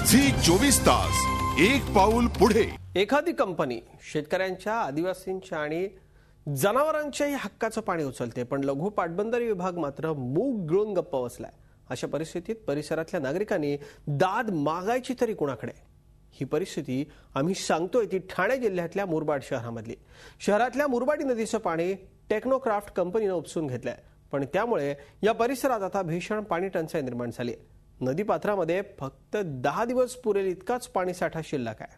Zee 24 तास एक पाऊल पुढे। एखादी कंपनी शेतकऱ्यांच्या, आदिवासींच्या आणि जनावरांच्याही हक्काचं पाणी उचलते, पण लघु पाटबंधारे विभाग मात्र मूग गिळून गप्प बसलाय। अशा परिस्थितीत परिसरातल्या नागरिकांनी दाद मागायची तरी कुणाकडे? ही परिस्थिती आम्ही सांगतोय ती ठाणे जिल्ह्यातल्या मुरबाड शहरामधली। शहरातल्या मुरबाडी नदीचं पाणी टेक्नोक्राफ्ट कंपनीने उपसून घेतलंय, पण त्यामुळे या परिसरात आता भीषण पाणी टंचाई निर्माण झाली आहे। नदीपात्रामध्ये फक्त 10 दिवस पुरेल इतकाच पाणी साठा शिल्लक आहे।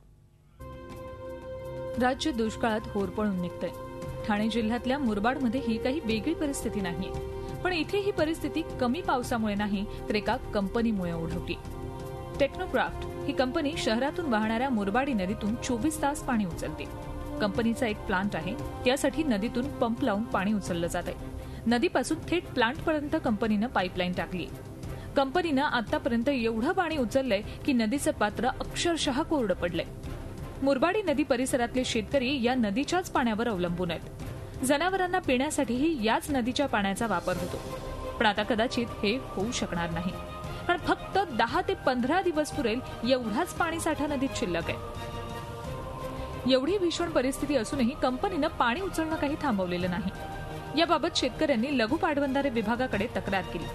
राज्य दुष्काळात होरपळून निघतंय। ठाणे जिल्ह्यातल्या मुरबाडमध्ये ही काही वेगळी परिस्थिती नाहीये, पण इथे ही परिस्थिती कमी पावसामुळे नाही तर एका कंपनीमुळे ओढवली। टेक्नोक्राफ्ट ही कंपनी शहरातून वाहणाऱ्या मुरबाडी नदीतून 24 तास पाणी उचलते। कंपनीचा एक प्लांट आहे, त्यासाठी नदीतून पंप लावून पाणी उचललं जातंय। नदीपासून थेट प्लांटपर्यंत कंपनीनं पाईपलाईन टाकली। कंपनीनं आतापर्यंत एवढं पाणी उचललंय की नदीचं पात्र अक्षरशः कोरडं पडलंय। मुरबाडी नदी परिसरातले शेतकरी या नदीच्याच पाण्यावर अवलंबून आहेत। जनावरांना पिण्यासाठीही याच नदीच्या पाण्याचा वापर होतो, पण आता कदाचित हे होऊ शकणार नाही, कारण फक्त 10 ते 15 दिवस पुरेल एवढाच पाणीसाठा नदीत शिल्लक आहे। एवढी भीषण परिस्थिती असूनही कंपनीनं पाणी उचलणं काही थांबवलेलं नाही। याबाबत शेतकऱ्यांनी लघु पाटबंधारे विभागाकडे तक्रार केली,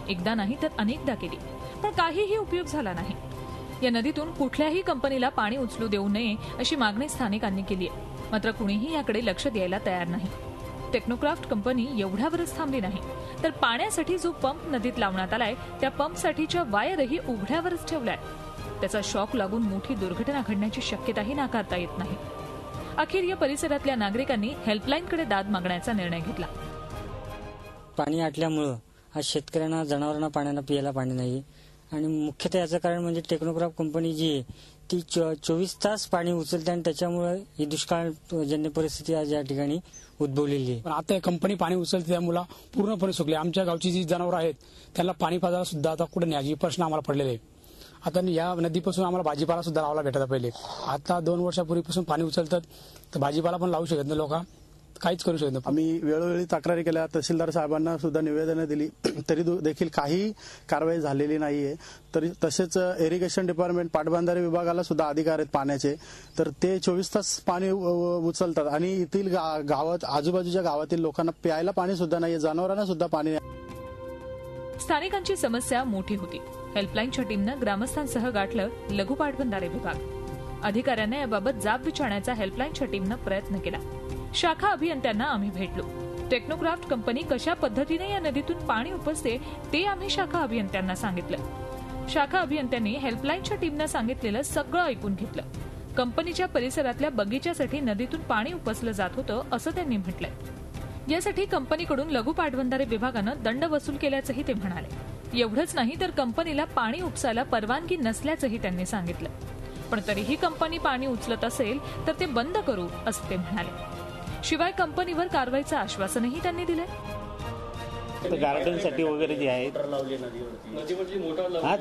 एकदा नाही तर अनेकदा केली, पण काहीही उपयोग झाला नाही। या नदीतून कुठल्याही कंपनीला पाणी उचलू देऊ नये अशी मागणी स्थानिकांनी केली आहे, मात्र कुणीही याकडे लक्ष द्यायला तयार नाही। टेक्नोक्राफ्ट कंपनी एवढ्यावरच थांबली नाही, तर पाण्यासाठी जो पंप नदीत लावण्यात आलाय त्या पंपसाठीच्या वायरही उघड्यावरच ठेवलाय। त्याचा शॉक लागून मोठी दुर्घटना घडण्याची शक्यताही नाकारता येत नाही। अखेर या परिसरातल्या नागरिकांनी हेल्पलाईनकडे दाद मागण्याचा निर्णय घेतला। पाणी आटल्यामुळे आज शेतकऱ्यांना, जनावरांना पाण्याला पियाला पाणी नाही, आणि मुख्यतः याचं कारण म्हणजे टेक्नोक्राफ्ट कंपनी जी आहे ती 24 तास पाणी उचलते, आणि त्याच्यामुळे ही दुष्काळजन्य परिस्थिती आज या ठिकाणी उद्भवलेली आहे। पण आता कंपनी पाणी उचलते त्यामुळे पूर्णपणे सुकले। आमच्या गावची जी जनावर आहेत त्यांना पाणी पाजायला सुद्धा आता कुठे न्यायची प्रश्न आम्हाला पडलेले आहे। आता या नदीपासून आम्हाला भाजीपाला सुद्धा लावायला भेटायला पहिले, आता 2 वर्षापूर्वीपासून पाणी उचलतात तर भाजीपाला पण लावू शकत नाही, लोक काहीच करू शकत नाही। आम्ही वेळोवेळी तक्रारी केल्या, तहसीलदार साहेबांना सुद्धा निवेदनं दिली, तरी देखील काही कारवाई झालेली नाहीये। तरी तसेच इरिगेशन डिपार्टमेंट, पाटबंधारे विभागाला सुद्धा अधिकार आहेत पाण्याचे, तर ते 24 तास पाणी उचलतात, आणि येथील गावात, आजूबाजूच्या गावातील लोकांना प्यायला पाणी सुद्धा नाहीये, जनावरांना सुद्धा पाणी नाही। स्थानिकांची समस्या मोठी होती। हेल्पलाईनच्या टीमनं ग्रामस्थांसह गाठलं लघु पाटबंधारे विभाग। अधिकाऱ्यांना याबाबत जाब विचारण्याचा हेल्पलाईनच्या टीमनं प्रयत्न केला। शाखा अभियंत्यांना आम्ही भेटलो। टेक्नोक्राफ्ट कंपनी कशा पद्धतीने या नदीतून पाणी उपसते ते आम्ही शाखा अभियंत्यांना सांगितलं। शाखा अभियंत्यांनी हेल्पलाईनच्या टीमनं सांगितलेलं सगळं ऐकून घेतलं। कंपनीच्या परिसरातल्या बगीच्यासाठी नदीतून पाणी उपसलं जात होतं असं त्यांनी म्हटलंय। यासाठी कंपनीकडून लघु पाटबंधारे विभागानं दंड वसूल केल्याचंही ते म्हणाले। एवढंच नाही तर कंपनीला पाणी उपसायला परवानगी नसल्याचंही त्यांनी सांगितलं, पण तरीही कंपनी पाणी उचलत असेल तर ते बंद करू असं ते म्हणाले। शिवाय कंपनीवर कारवाईचं आश्वासनही त्यांनी दिलंय। गार्डनसाठी वगैरे जे आहे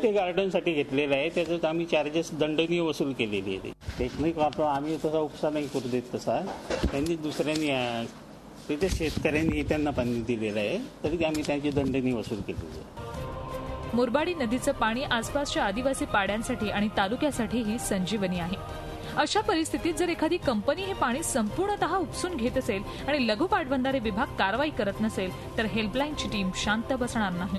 ते गार्डनसाठी घेतलेलं आहे, त्याच्यात आम्ही चार्जेस दंडनीय वसूल केलेली आहे। टेक्निक आम्ही तसा उपसा नाही करू देत, तसा त्यांनी दुसऱ्यांनी तिथे शेतकऱ्यांनी त्यांना पाणी दिलेलं आहे, तरी आम्ही त्यांची दंडनीय वसूल केलेली आहे। मुरबाडी नदीचं पाणी आसपासच्या आदिवासी पाड्यांसाठी आणि तालुक्यासाठीही संजीवनी आहे। अशा परिस्थितीत जर एखादी कंपनी हे पाणी संपूर्णतः उपसून घेत असेल आणि लघु पाटबंधारे विभाग कारवाई करत नसेल तर हेल्पलाईनची टीम शांत बसणार नाही,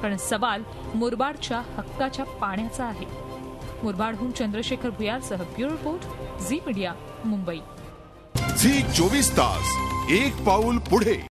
कारण सवाल मुरबाडच्या हक्काच्या पाण्याचा आहे। मुरबाडहून चंद्रशेखर भुयारसह bureau report, Zee media, Mumbai. Zee 24 तास एक पाऊल पुढे।